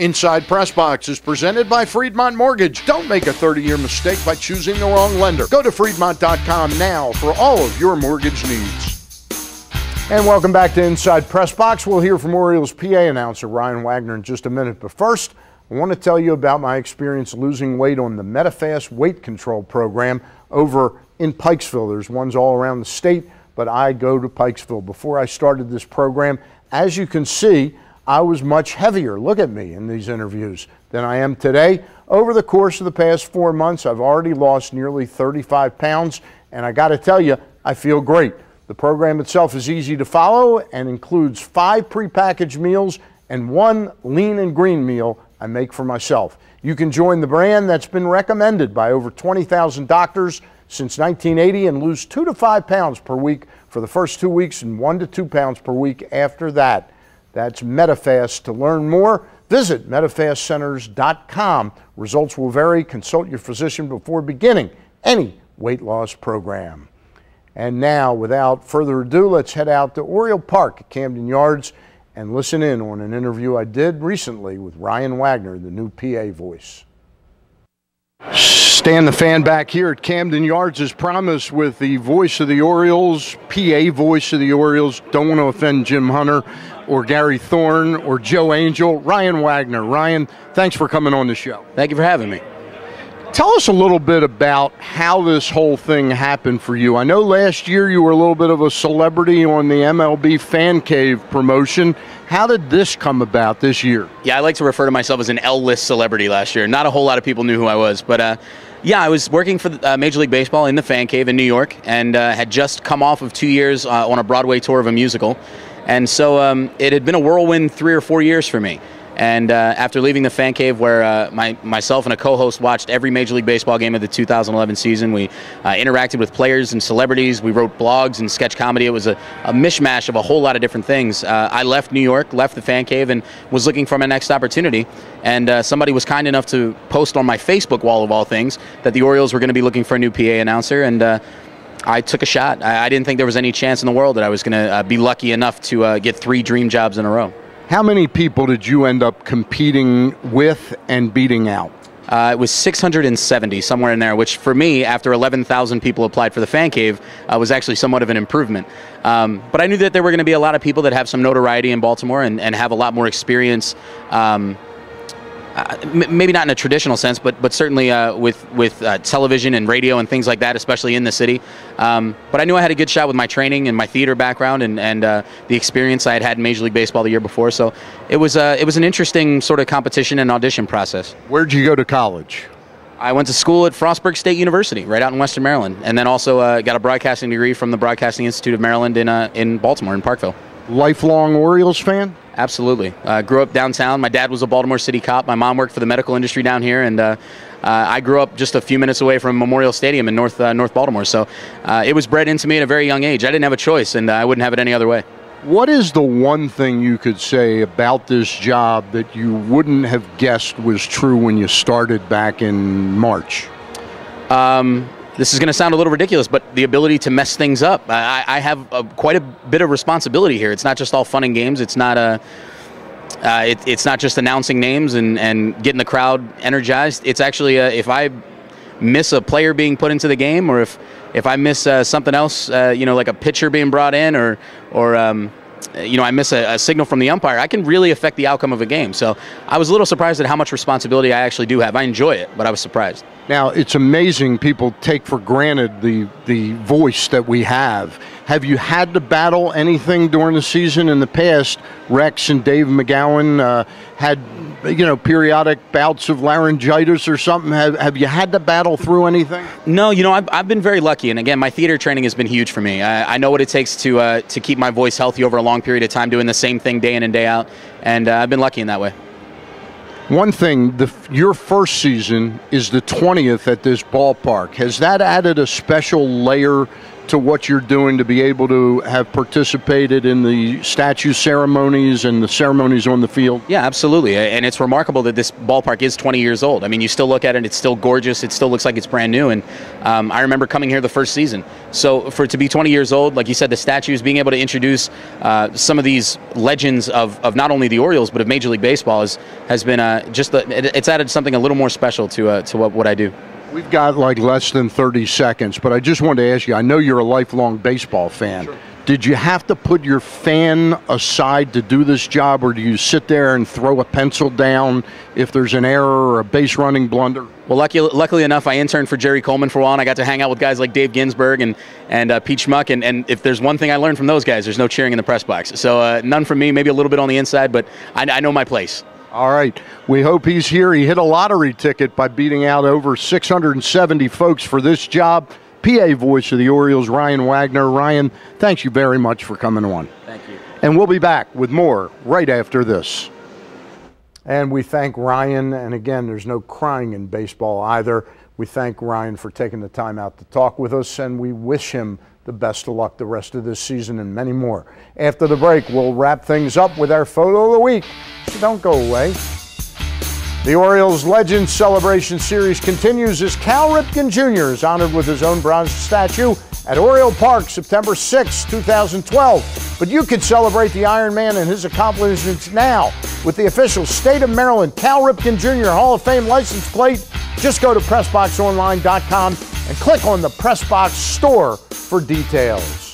Inside PressBox is presented by Freedmont Mortgage. Don't make a 30-year mistake by choosing the wrong lender. Go to Freedmont.com now for all of your mortgage needs. And welcome back to Inside PressBox. We'll hear from Orioles PA announcer Ryan Wagner in just a minute. But first, I want to tell you about my experience losing weight on the MetaFast weight control program over in Pikesville. There's ones all around the state, but I go to Pikesville. Before I started this program, as you can see, I was much heavier, look at me in these interviews, than I am today. Over the course of the past 4 months, I've already lost nearly 35 pounds, and I got to tell you, I feel great. The program itself is easy to follow and includes 5 prepackaged meals and 1 lean and green meal I make for myself. You can join the brand that's been recommended by over 20,000 doctors since 1980 and lose 2 to 5 pounds per week for the first 2 weeks and 1 to 2 pounds per week after that. That's MetaFast. To learn more, visit MetaFastCenters.com. Results will vary. Consult your physician before beginning any weight loss program. And now, without further ado, let's head out to Oriole Park at Camden Yards and listen in on an interview I did recently with Ryan Wagner, the new PA voice. Stan the Fan back here at Camden Yards as promised with the voice of the Orioles, PA voice of the Orioles. Don't want to offend Jim Hunter or Gary Thorne or Joe Angel. Ryan Wagner. Ryan, thanks for coming on the show. Thank you for having me. Tell us a little bit about how this whole thing happened for you. I know last year you were a little bit of a celebrity on the MLB Fan Cave promotion. How did this come about this year? Yeah, I like to refer to myself as an L-list celebrity last year. Not a whole lot of people knew who I was, but yeah, I was working for Major League Baseball in the Fan Cave in New York and had just come off of 2 years on a Broadway tour of a musical. And so it had been a whirlwind 3 or 4 years for me. And after leaving the Fan Cave, where myself and a co-host watched every Major League Baseball game of the 2011 season, we interacted with players and celebrities, we wrote blogs and sketch comedy. It was a mishmash of a whole lot of different things. I left New York, left the Fan Cave, and was looking for my next opportunity. And somebody was kind enough to post on my Facebook wall, of all things, that the Orioles were going to be looking for a new PA announcer. And I took a shot. I didn't think there was any chance in the world that I was going to be lucky enough to get 3 dream jobs in a row. How many people did you end up competing with and beating out? It was 670, somewhere in there, which for me, after 11,000 people applied for the Fan Cave, was actually somewhat of an improvement. But I knew that there were going to be a lot of people that have some notoriety in Baltimore and have a lot more experience, maybe not in a traditional sense, but certainly with television and radio and things like that, especially in the city. But I knew I had a good shot with my training and my theater background and the experience I had in Major League Baseball the year before. So it was an interesting sort of competition and audition process. Where'd you go to college? I went to school at Frostburg State University, right out in Western Maryland, and then also got a broadcasting degree from the Broadcasting Institute of Maryland in Baltimore, in Parkville. Lifelong Orioles fan? Absolutely. Grew up downtown. My dad was a Baltimore City cop. My mom worked for the medical industry down here, and I grew up just a few minutes away from Memorial Stadium in North Baltimore. So it was bred into me at a very young age. I didn't have a choice, and I wouldn't have it any other way. What is the one thing you could say about this job that you wouldn't have guessed was true when you started back in March? This is going to sound a little ridiculous, but the ability to mess things up. I have quite a bit of responsibility here. It's not just all fun and games. It's not it's not just announcing names and getting the crowd energized. It's actually if I miss a player being put into the game, or if I miss something else, like a pitcher being brought in, or I miss a signal from the umpire, I can really affect the outcome of a game. So I was a little surprised at how much responsibility I actually do have. I enjoy it, but I was surprised. Now, it's amazing people take for granted the voice that we have. Have you had to battle anything during the season in the past? Rex and Dave McGowan had, periodic bouts of laryngitis or something. Have you had to battle through anything? No, I've been very lucky. And again, my theater training has been huge for me. I know what it takes to keep my voice healthy over a long period of time, doing the same thing day in and day out. And I've been lucky in that way. One thing, your first season is the 20th at this ballpark. Has that added a special layer to what you're doing to be able to have participated in the statue ceremonies and the ceremonies on the field? Yeah, absolutely. And it's remarkable that this ballpark is 20 years old. I mean, you still look at it, it's still gorgeous. It still looks like it's brand new. And I remember coming here the first season. So for it to be 20 years old, like you said, the statues, being able to introduce some of these legends of not only the Orioles, but of Major League Baseball has been it's added something a little more special to what I do. We've got like less than 30 seconds, but I just wanted to ask you, I know you're a lifelong baseball fan. Sure. Did you have to put your fan aside to do this job, or do you sit there and throw a pencil down if there's an error or a base running blunder? Well, luckily enough, I interned for Jerry Coleman for a while, and I got to hang out with guys like Dave Ginsburg and Pete Schmuck, and if there's one thing I learned from those guys, there's no cheering in the press box. So none from me, maybe a little bit on the inside, but I know my place. All right. We hope he's here. He hit a lottery ticket by beating out over 670 folks for this job. PA voice of the Orioles, Ryan Wagner. Ryan, thanks you very much for coming on. Thank you. And we'll be back with more right after this. And we thank Ryan. And again, there's no crying in baseball either. We thank Ryan for taking the time out to talk with us, and we wish him the best of luck the rest of this season and many more. After the break, we'll wrap things up with our photo of the week, so don't go away. The Orioles Legends Celebration Series continues as Cal Ripken Jr. is honored with his own bronze statue at Oriole Park September 6, 2012. But you can celebrate the Iron Man and his accomplishments now with the official State of Maryland Cal Ripken Jr. Hall of Fame license plate. Just go to PressBoxOnline.com and click on the PressBox store for details.